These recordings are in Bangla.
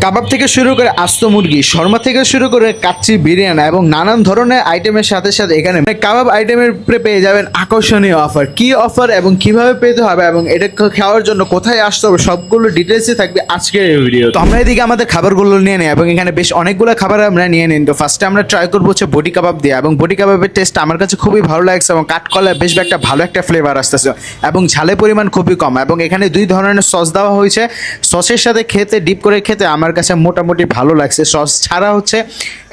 কাবাব থেকে শুরু করে আস্ত মুরগি, শর্মা থেকে শুরু করে কাচ্চি, বিরিয়ানি এবং নানান ধরনের আইটেমের সাথে সাথে এখানে কাবাব আইটেমের উপরে পেয়ে যাবেন আকর্ষণীয় অফার। কি অফার এবং কিভাবে পেতে হবে এবং এটা খাওয়ার জন্য কোথায় আসতে হবে সবগুলো ডিটেলসই থাকবে আজকের এই ভিডিও। তো আমরা এদিকে আমাদের খাবারগুলো নিয়ে নিই এবং এখানে বেশ অনেকগুলো খাবার আমরা নিয়ে নিই। তো ফার্স্টে আমরা ট্রাই করবো হচ্ছে বডি কাবাব দিয়ে, এবং বডি কাবাবের টেস্ট আমার কাছে খুবই ভালো লাগছে এবং কাঠকলায় বেশ একটা ভালো একটা ফ্লেভার আসতেছে এবং ঝালের পরিমাণ খুবই কম। এবং এখানে দুই ধরনের সস দেওয়া হয়েছে, সসের সাথে খেতে ডিপ করে খেতে আমার কাছে মোটামুটি ভালো লাগছে। সস ছাড়া হচ্ছে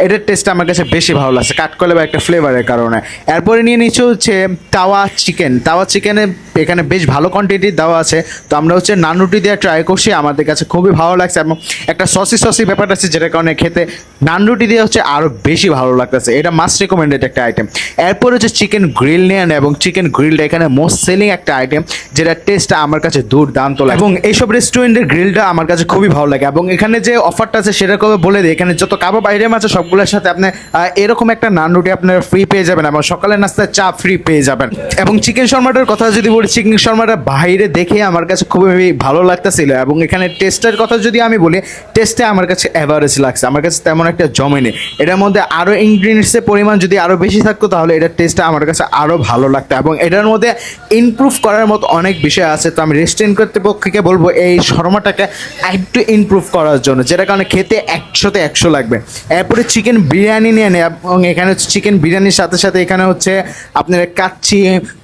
এটার টেস্ট আমার কাছে বেশি ভালো লাগছে কাঠকলা বা একটা ফ্লেভারের কারণে। এরপরে নিয়ে নিচ্ছে হচ্ছে তাওয়া চিকেন। তাওয়া চিকেনে এখানে বেশ ভালো কোয়ান্টিটি দেওয়া আছে। তো আমরা হচ্ছে নান রুটি দিয়ে ট্রাই করছি, আমাদের কাছে খুবই ভালো লাগছে এবং একটা সসি ব্যাপার আছে যেটার কারণে খেতে নান রুটি দিয়ে হচ্ছে আরও বেশি ভালো লাগতেছে। এটা মাস্ট রিকমেন্ডেড একটা আইটেম। এরপর হচ্ছে চিকেন গ্রিল নিয়ে আনে এবং চিকেন গ্রিলটা এখানে মোস্ট সেলিং একটা আইটেম, যেটা টেস্টটা আমার কাছে দুর্দান্ত লাগে এবং এইসব রেস্টুরেন্টের গ্রিলটা আমার কাছে খুবই ভালো লাগে। এবং এখানে যে অফারটা আছে সেটা কবে বলে দিই, এখানে যত কাবাব আইটেম আছে সবগুলোর সাথে আপনি এরকম একটা নান রুটি আপনার ফ্রি পেয়ে যাবেন এবং সকালের নাস্তায় চা ফ্রি পেয়ে যাবেন। এবং চিকেন শর্মাটার কথা যদি বলি, চিকেন শর্মাটা বাইরে দেখে আমার কাছে খুবই ভালো লাগতেছিল এবং এখানে টেস্টের কথা যদি আমি বলি, টেস্টে আমার কাছে অ্যাভারেজ লাগছে, আমার কাছে তেমন একটা জমেনি। এটার মধ্যে আরও ইনগ্রিডিয়েন্টসের পরিমাণ যদি আরও বেশি থাকতো তাহলে এটার টেস্টটা আমার কাছে আরও ভালো লাগতো এবং এটার মধ্যে ইমপ্রুভ করার মতো অনেক বিষয় আছে। তো আমি রেস্টুরেন্ট কর্তৃপক্ষকে বলবো এই শর্মাটাকে একটু ইমপ্রুভ করার জন্য, যেটা কারণে খেতে 100তে 100 লাগবে। এরপরে চিকেন বিরিয়ানি নিয়ে নেয় এবং এখানে হচ্ছে চিকেন বিরিয়ানির সাথে সাথে এখানে হচ্ছে আপনার কাচ্চি,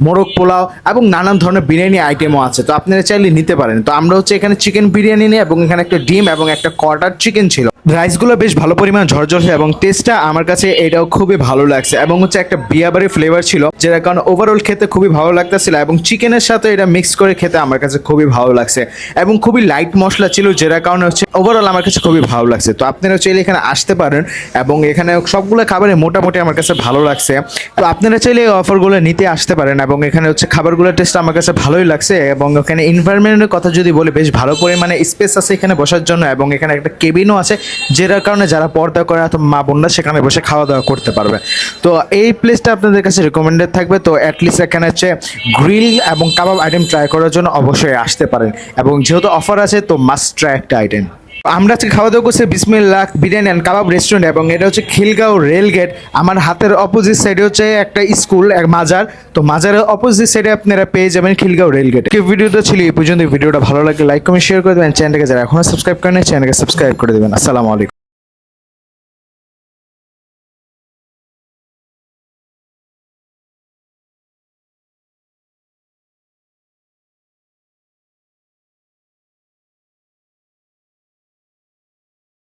মোরগ পোলাও এবং নানান ধরনের বিরিয়ানি আইটেমও আছে। তো আপনারা চাইলে নিতে পারেন। তো আমরা হচ্ছে এখানে চিকেন বিরিয়ানি নিই এবং এখানে একটা ডিম এবং একটা কোয়ার্টার চিকেন ছিল। রাইসগুলো বেশ ভালো পরিমাণ ঝরঝরে এবং টেস্টটা আমার কাছে এটাও খুবই ভালো লাগছে এবং হচ্ছে একটা বিয়াবারি ফ্লেভার ছিল, যেটার কারণে ওভারঅল খেতে খুবই ভালো লাগতেছিল এবং চিকেনের সাথে এটা মিক্স করে খেতে আমার কাছে খুবই ভালো লাগছে এবং খুবই লাইট মশলা ছিল, যেটার কারণে হচ্ছে ওভারঅল আমার কাছে খুবই ভালো লাগছে। তো আপনারা চাইলে এখানে আসতে পারেন এবং এখানে সবগুলো খাবারে মোটামুটি আমার কাছে ভালো লাগছে। তো আপনারা চাইলে এই অফারগুলো নিতে আসতে পারেন এবং এখানে হচ্ছে খাবারগুলোর টেস্ট আমার কাছে ভালোই লাগছে এবং এখানে এনভায়রনমেন্টের কথা যদি বলি, বেশ ভালো পরিমাণে স্পেস আছে এখানে বসার জন্য এবং এখানে একটা কেবিনও আছে, যেটার কারণে যারা পর্দা করে অথবা মা বোনরা সেখানে বসে খাওয়া দাওয়া করতে পারবে। তো এই প্লেসটা আপনাদের কাছে রিকমেন্ডেড থাকবে। তো অ্যাটলিস্ট এখানে হচ্ছে গ্রিল এবং কাবাব আইটেম ট্রাই করার জন্য অবশ্যই আসতে পারেন এবং যেহেতু অফার আছে তো মাস্ট ট্রাই একটা আইটেম। আমরা আজকে খাওয়া দাওয়া করছি বিসমিল্লাহ বিরিয়ানি অ্যান্ড কাবাব রেস্টুরেন্ট এবং এটা হচ্ছে খিলগাঁও রেলগেট। আমার হাতের অপোজিট সাইডে হচ্ছে একটা স্কুল, এক মাজার। তো মাজারের অপোজিট সাইডে আপনারা পেয়ে যাবেন খিলগাঁও রেলগেট। ভিডিওটা ছিল এই পর্যন্ত। ভিডিওটা ভালো লাগলে লাইক কমেন্ট শেয়ার করে দেবেন। চ্যানেলটাকে যারা এখনো সাবস্ক্রাইব করেন চ্যানেলকে সাবস্ক্রাইব করে দেবেন। আসসালামু আলাইকুম।